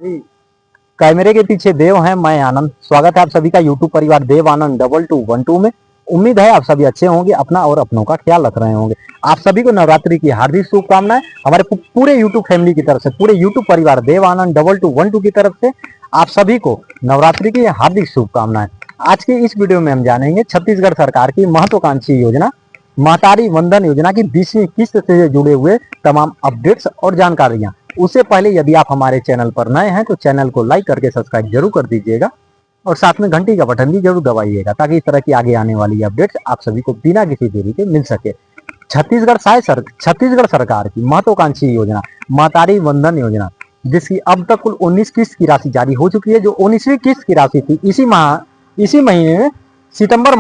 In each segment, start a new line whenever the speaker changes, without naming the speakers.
जी, कैमरे के पीछे देव हैं, मैं आनंद। स्वागत है आप सभी का यूट्यूब परिवार देव आनंद 2212 में। उम्मीद है आप सभी अच्छे होंगे, अपना और अपनों का ख्याल रख रहे होंगे। आप सभी को नवरात्रि की हार्दिक शुभकामनाएं हमारे पूरे यूट्यूब फैमिली की तरफ से, पूरे यूट्यूब परिवार देव आनंद 2212 की तरफ से आप सभी को नवरात्रि की हार्दिक शुभकामनाएं। आज की इस वीडियो में हम जानेंगे छत्तीसगढ़ सरकार की महत्वाकांक्षी योजना महतारी वंदन योजना की 20वीं किस्त से जुड़े हुए तमाम अपडेट्स और जानकारियां। उससे पहले यदि आप हमारे चैनल पर नए हैं तो चैनल को लाइक करके सब्सक्राइब जरूर कर दीजिएगा और साथ में घंटी का बटन भी जरूर दबाइएगा ताकि इस तरह की आगे आने वाली अपडेट्स आप सभी को बिना किसी देरी के मिल सके। छत्तीसगढ़ सरकार की महत्वाकांक्षी योजना महतारी वंदन योजना, जिसकी अब तक कुल 19 किस्त की राशि जारी हो चुकी है। जो 19वीं किस्त की राशि थी इसी महीने में सितंबर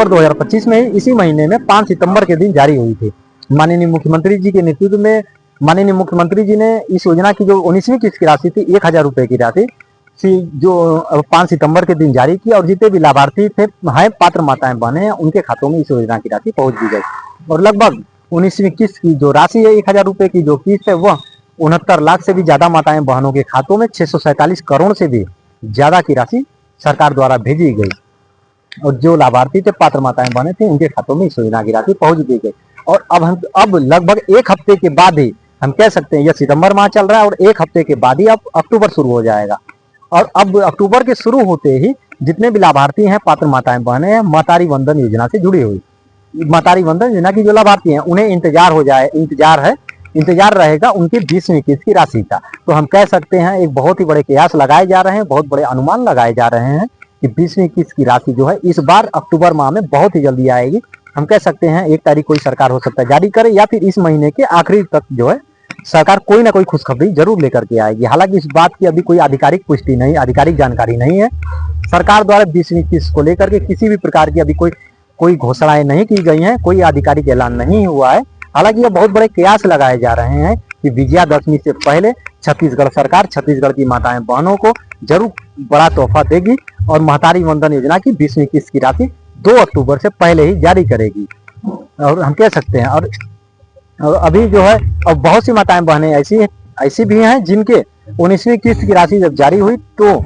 2025 में इसी महीने में 5 सितंबर के दिन जारी हुई थी। माननीय मुख्यमंत्री जी के नेतृत्व में माननीय मुख्यमंत्री जी ने इस योजना की जो 19वीं किस्त की राशि थी 1000 रुपए की राशि जो 5 सितंबर के दिन जारी की और जितने भी लाभार्थी थे हैं पात्र माताएं बहने हैं उनके खातों में इस योजना की राशि पहुंच दी गई और लगभग 19वीं किस्त की जो राशि है 1000 रुपए की जो किस्त है वह 69 लाख से भी ज्यादा माताएं बहनों के खातों में 647 करोड़ से भी ज्यादा की राशि सरकार द्वारा भेजी गई और जो लाभार्थी थे पात्र माताएं बने थे उनके खातों में इस योजना की राशि पहुंच दी गई। और अब लगभग एक हफ्ते के बाद ही हम कह सकते हैं, यह सितंबर माह चल रहा है और एक हफ्ते के बाद ही अब अक्टूबर शुरू हो जाएगा। और अब अक्टूबर के शुरू होते ही जितने भी लाभार्थी हैं पात्र माताएं बहने हैं महतारी वंदन योजना से जुड़ी हुई महतारी वंदन योजना की जो लाभार्थी हैं उन्हें इंतजार रहेगा उनकी 20वीं किस्त की राशि का। तो हम कह सकते हैं एक बहुत ही बड़े कयास लगाए जा रहे हैं, बहुत बड़े अनुमान लगाए जा रहे हैं कि 20वीं किस्त की राशि जो है इस बार अक्टूबर माह में बहुत ही जल्दी आएगी। हम कह सकते हैं 1 तारीख कोई सरकार हो सकता है जारी करे या फिर इस महीने के आखिरी तक जो है सरकार कोई ना कोई खुशखबरी जरूर लेकर के आएगी। हालांकि इस बात की अभी कोई आधिकारिक पुष्टि नहीं, आधिकारिक जानकारी नहीं है। सरकार द्वारा 20वीं किस्त को लेकर के किसी भी प्रकार की अभी कोई घोषणाएं नहीं की गई हैं, कोई आधिकारिक ऐलान नहीं हुआ है। हालांकि ये बहुत बड़े कयास लगाए जा रहे हैं कि विजयादशमी से पहले छत्तीसगढ़ सरकार छत्तीसगढ़ की माताएं बहनों को जरूर बड़ा तोहफा देगी और महतारी वंदन योजना की 20वीं किस्त की राशि 2 अक्टूबर से पहले ही जारी करेगी। और हम कह सकते हैं और अभी जो है अब बहुत सी माताएं बहनें ऐसी भी हैं जिनके 19वीं किस्त की राशि जब जारी हुई तो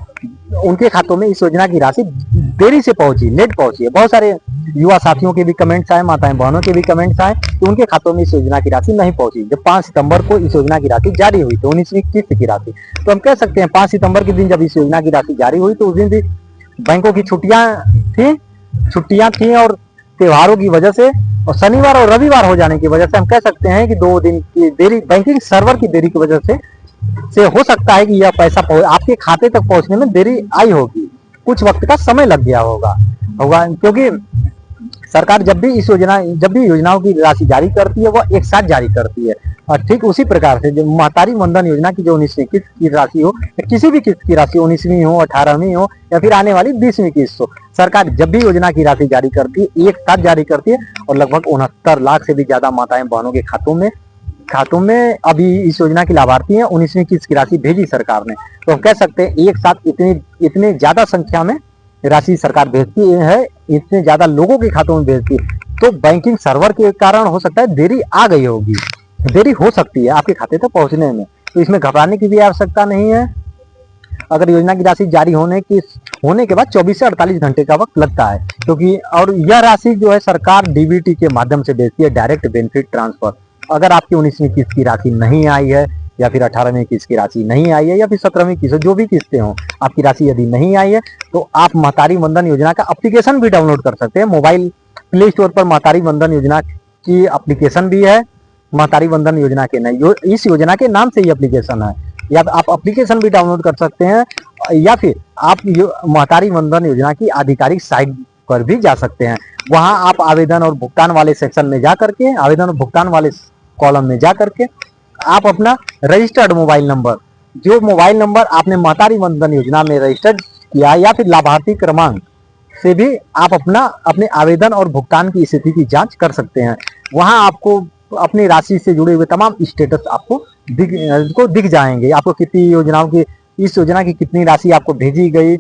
उनके खातों में इस योजना की राशि देरी से पहुंची, लेट पहुंची है। बहुत सारे युवा साथियों के भी कमेंट्स आए, माताएं बहनों के भी कमेंट्स आए कि उनके खातों में इस योजना की राशि नहीं पहुंची। जब 5 सितंबर को इस योजना की राशि जारी हुई तो 19वीं किस्त की राशि, तो हम कह सकते हैं 5 सितंबर के दिन जब इस योजना की राशि जारी हुई तो उस दिन भी बैंकों की छुट्टियां थी और त्योहारों की वजह से और शनिवार और रविवार हो जाने की वजह से हम कह सकते हैं कि 2 दिन की देरी, बैंकिंग सर्वर की देरी की वजह से हो सकता है कि यह पैसा आपके खाते तक पहुंचने में देरी आई होगी, कुछ वक्त का समय लग गया होगा क्योंकि सरकार जब भी योजनाओं की राशि जारी करती है वह एक साथ जारी करती है। और ठीक उसी प्रकार से जो महतारी वंदन योजना की जो 19वीं किस्त की राशि हो या किसी भी किस्त की राशि 19वीं हो, 18वीं हो या फिर आने वाली 20वीं किस्त हो, सरकार जब भी योजना की राशि जारी करती है एक साथ जारी करती है और लगभग 69 लाख से भी ज्यादा माताएं बहनों के खातों में अभी इस योजना की लाभार्थी हैं 19वीं किस्त की राशि भेजी सरकार ने। तो हम कह सकते हैं एक साथ इतने ज्यादा संख्या में राशि सरकार भेजती है, इतने ज्यादा लोगों के खातों में भेजती है तो बैंकिंग सर्वर के कारण हो सकता है देरी आ गई होगी, देरी हो सकती है आपके खाते तक पहुंचने में। तो इसमें घबराने की भी आवश्यकता नहीं है। अगर योजना की राशि जारी होने के बाद 24 से 48 घंटे का वक्त लगता है क्योंकि और यह राशि जो है सरकार डीबीटी के माध्यम से भेजती है, डायरेक्ट बेनिफिट ट्रांसफर। अगर आपकी 19वीं किस्त की राशि नहीं आई है या फिर 18वीं किस्त की राशि नहीं आई है या फिर 17वीं किस्त, जो भी किस्तें हों, आपकी राशि यदि नहीं आई है तो आप महतारी वंदन योजना का एप्लीकेशन भी डाउनलोड कर सकते हैं। मोबाइल प्ले स्टोर पर महतारी वंदन योजना की एप्लीकेशन भी है। महतारी वंदन योजना के नहीं, इस योजना के नाम से ही एप्लीकेशन है, या आप एप्लीकेशन भी डाउनलोड कर सकते हैं या फिर आप महतारी वंदन योजना की आधिकारिक साइट पर भी जा सकते हैं। वहां आप आवेदन और भुगतान वाले सेक्शन में जा करके, आवेदन और भुगतान वाले कॉलम में जा करके आप अपना रजिस्टर्ड मोबाइल नंबर, जो मोबाइल नंबर आपने महतारी वंदन योजना में रजिस्टर्ड किया या फिर लाभार्थी क्रमांक से भी आप अपने आवेदन और भुगतान की स्थिति की जांच कर सकते हैं। वहां आपको अपनी राशि से जुड़े हुए तमाम स्टेटस आपको दिख जाएंगे। आपको कितनी इस योजना की कितनी राशि आपको भेजी गई,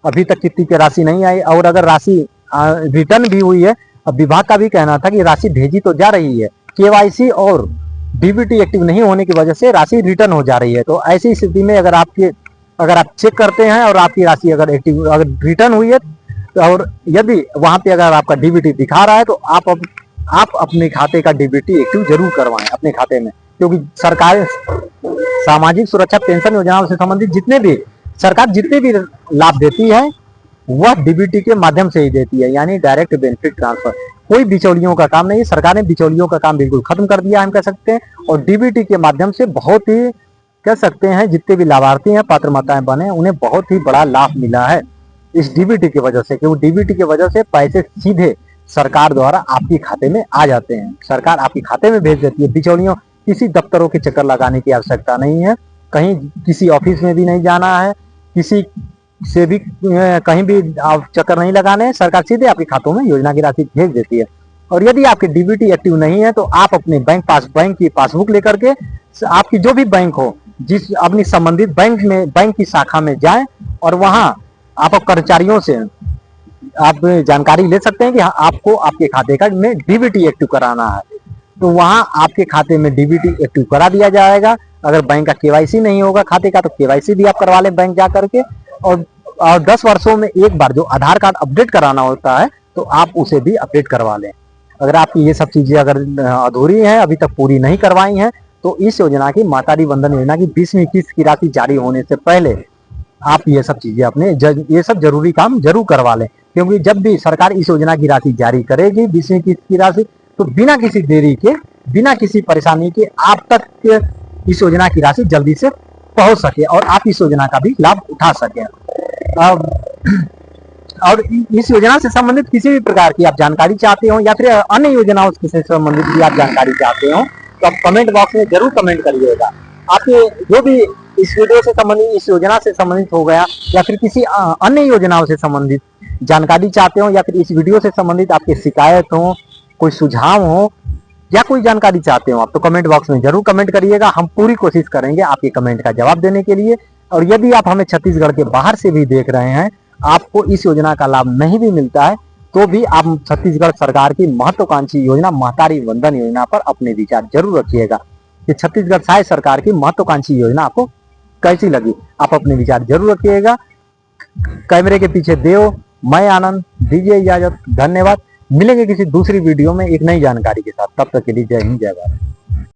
अभी तक कितनी की राशि नहीं आई, और अगर राशि रिटर्न भी हुई है। अब विभाग का भी कहना था कि राशि भेजी तो जा रही है, केवाईसी और डीबीटी एक्टिव नहीं होने की वजह से राशि रिटर्न हो जा रही है। तो ऐसी स्थिति में अगर आप चेक करते हैं और आपकी राशि अगर रिटर्न हुई है तो, और यदि वहां पे अगर आपका डीबीटी दिखा रहा है तो आप अपने खाते का डीबीटी एक्टिव जरूर करवाएं अपने खाते में, क्योंकि सरकार सामाजिक सुरक्षा पेंशन योजनाओं से संबंधित सरकार जितने भी लाभ देती है वह डीबीटी के माध्यम से ही देती है, यानी डायरेक्ट बेनिफिट ट्रांसफर। कोई बिचौलियों का काम नहीं, सरकार ने बिचौलियों का काम बिल्कुल खत्म कर दिया हम कह सकते हैं। और डीबीटी के माध्यम से बहुत ही कह सकते हैं जितने भी लाभार्थी हैं, पात्र माताएं बने, उन्हें बहुत ही बड़ा लाभ मिला है इस डीबीटी की वजह से, क्योंकि डीबीटी की वजह से पैसे सीधे सरकार द्वारा आपके खाते में आ जाते हैं, सरकार आपके खाते में भेज देती है। बिचौलियों किसी दफ्तरों के चक्कर लगाने की आवश्यकता नहीं है, कहीं किसी ऑफिस में भी नहीं जाना है, किसी से भी कहीं भी आप चक्कर नहीं लगाने हैं, सरकार सीधे आपके खातों में योजना की राशि भेज देती है। और यदि आपके डीबीटी एक्टिव नहीं है तो आप अपने बैंक की पासबुक लेकर के आपकी जो भी बैंक हो, जिस अपनी संबंधित बैंक की शाखा में जाएं और वहां आप कर्मचारियों से आप जानकारी ले सकते हैं कि आपको आपके खाते का में डीबीटी एक्टिव कराना है, तो वहां आपके खाते में डीबीटी एक्टिव करा दिया जाएगा। अगर बैंक का केवाईसी नहीं होगा खाते का तो केवाईसी भी आप करवा लें बैंक जा करके। और 10 वर्षों में एक बार जो आधार कार्ड अपडेट कराना होता है तो आप उसे भी अपडेट करवा लें। अगर आपकी ये सब चीजें अगर अधूरी हैं, अभी तक पूरी नहीं करवाई हैं, तो इस योजना की मातारी वंदन योजना की 20वीं किस्त की राशि जारी होने से पहले आप ये सब चीजें अपने ये सब जरूरी काम जरूर करवा लें, क्योंकि जब भी सरकार इस योजना की राशि जारी करेगी 20वीं किस्त की राशि, तो बिना किसी देरी के, बिना किसी परेशानी के आप तक इस योजना की राशि जल्दी से पहुंच सके और आप इस योजना का भी लाभ उठा सके। और इस योजना से संबंधित किसी भी प्रकार की आप जानकारी चाहते हो या फिर अन्य योजनाओं से संबंधित भी आप जानकारी चाहते हो तो आप कमेंट बॉक्स में जरूर कमेंट करिएगा। आपके जो भी इस वीडियो से संबंधित, इस योजना से संबंधित हो गया या फिर किसी अन्य योजनाओं से संबंधित जानकारी चाहते हो या फिर इस वीडियो से संबंधित आपकी शिकायत हो, कोई सुझाव हो या कोई जानकारी चाहते हो आप, तो कमेंट बॉक्स में जरूर कमेंट करिएगा। हम पूरी कोशिश करेंगे आपके कमेंट का जवाब देने के लिए। और यदि आप हमें छत्तीसगढ़ के बाहर से भी देख रहे हैं, आपको इस योजना का लाभ नहीं भी मिलता है, तो भी आप छत्तीसगढ़ सरकार की महत्वाकांक्षी योजना मातारी वंदन योजना पर अपने विचार जरूर रखिएगा कि छत्तीसगढ़ शायद सरकार की महत्वाकांक्षी योजना आपको कैसी लगी। आप अपने विचार जरूर रखिएगा। कैमरे के पीछे देव, मैं आनंद, दीजिए इजाजत, धन्यवाद। मिलेंगे किसी दूसरी वीडियो में एक नई जानकारी के साथ, तब तक के लिए जय हिंद, जय भारत।